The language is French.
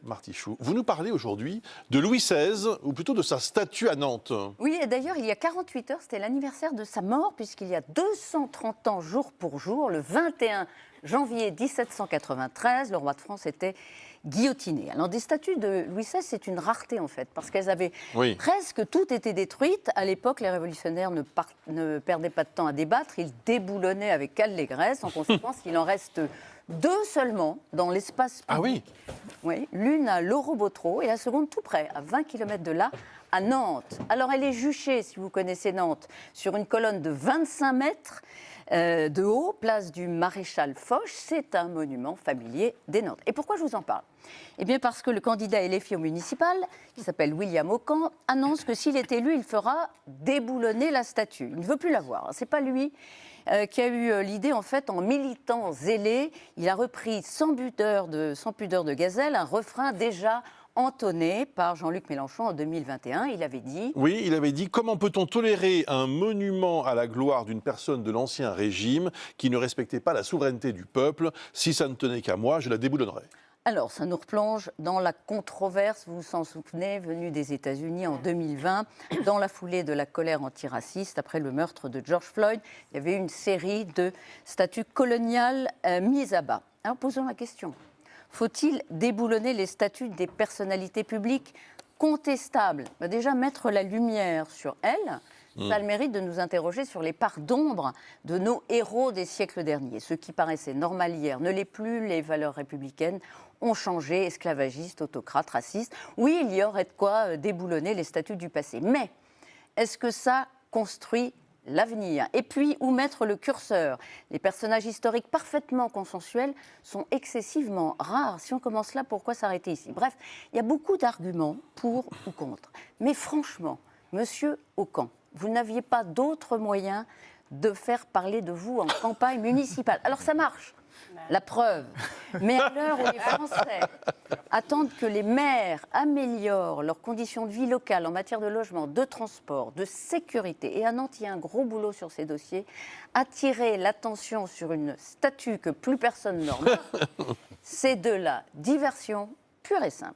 Martichoux, vous nous parlez aujourd'hui de Louis XVI, ou plutôt de sa statue à Nantes. Oui, et d'ailleurs, il y a 48 heures, c'était l'anniversaire de sa mort, puisqu'il y a 230 ans, jour pour jour, le 21 janvier 1793, le roi de France était guillotiné. Alors, des statues de Louis XVI, c'est une rareté, en fait, parce qu'elles avaient presque toutes été détruites. À l'époque, les révolutionnaires ne perdaient pas de temps à débattre, ils déboulonnaient avec allégresse. En conséquence, il en reste deux seulement dans l'espace public. Ah oui. Oui, l'une à Loro-Botero et la seconde tout près, à 20 km de là, à Nantes. Alors elle est juchée, si vous connaissez Nantes, sur une colonne de 25 mètres de haut, place du Maréchal Foch. C'est un monument familier des Nantes. Et pourquoi je vous en parle ? Eh bien parce que le candidat LFI au municipal, qui s'appelle William Aucan, annonce que s'il est élu, il fera déboulonner la statue. Il ne veut plus la voir. Ce n'est pas lui qui a eu l'idée, en fait, en militant zélé. Il a repris sans pudeur de gazelle un refrain déjà entonné par Jean-Luc Mélenchon en 2021. Il avait dit... Oui, il avait dit « Comment peut-on tolérer un monument à la gloire d'une personne de l'Ancien Régime qui ne respectait pas la souveraineté du peuple ? Si ça ne tenait qu'à moi, je la déboulonnerais. » Alors, ça nous replonge dans la controverse, vous vous en souvenez, venue des États-Unis en 2020, dans la foulée de la colère antiraciste après le meurtre de George Floyd. Il y avait une série de statues coloniales mises à bas. Alors, posons la question. Faut-il déboulonner les statues des personnalités publiques contestables ? Déjà, mettre la lumière sur elles, ça a le mérite de nous interroger sur les parts d'ombre de nos héros des siècles derniers. Ce qui paraissait normal hier ne l'est plus, les valeurs républicaines ont changé, esclavagistes, autocrates, racistes. Oui, il y aurait de quoi déboulonner les statues du passé. Mais est-ce que ça construit l'avenir? Et puis, où mettre le curseur? Les personnages historiques parfaitement consensuels sont excessivement rares. Si on commence là, pourquoi s'arrêter ici? Bref, il y a beaucoup d'arguments pour ou contre. Mais franchement, monsieur Aucan, vous n'aviez pas d'autre moyen de faire parler de vous en campagne municipale. Alors ça marche, la preuve. Mais à l'heure où les Français attendent que les maires améliorent leurs conditions de vie locales en matière de logement, de transport, de sécurité, et à Nantes, il y a un gros boulot sur ces dossiers, attirer l'attention sur une statue que plus personne n'honore, c'est de la diversion pure et simple.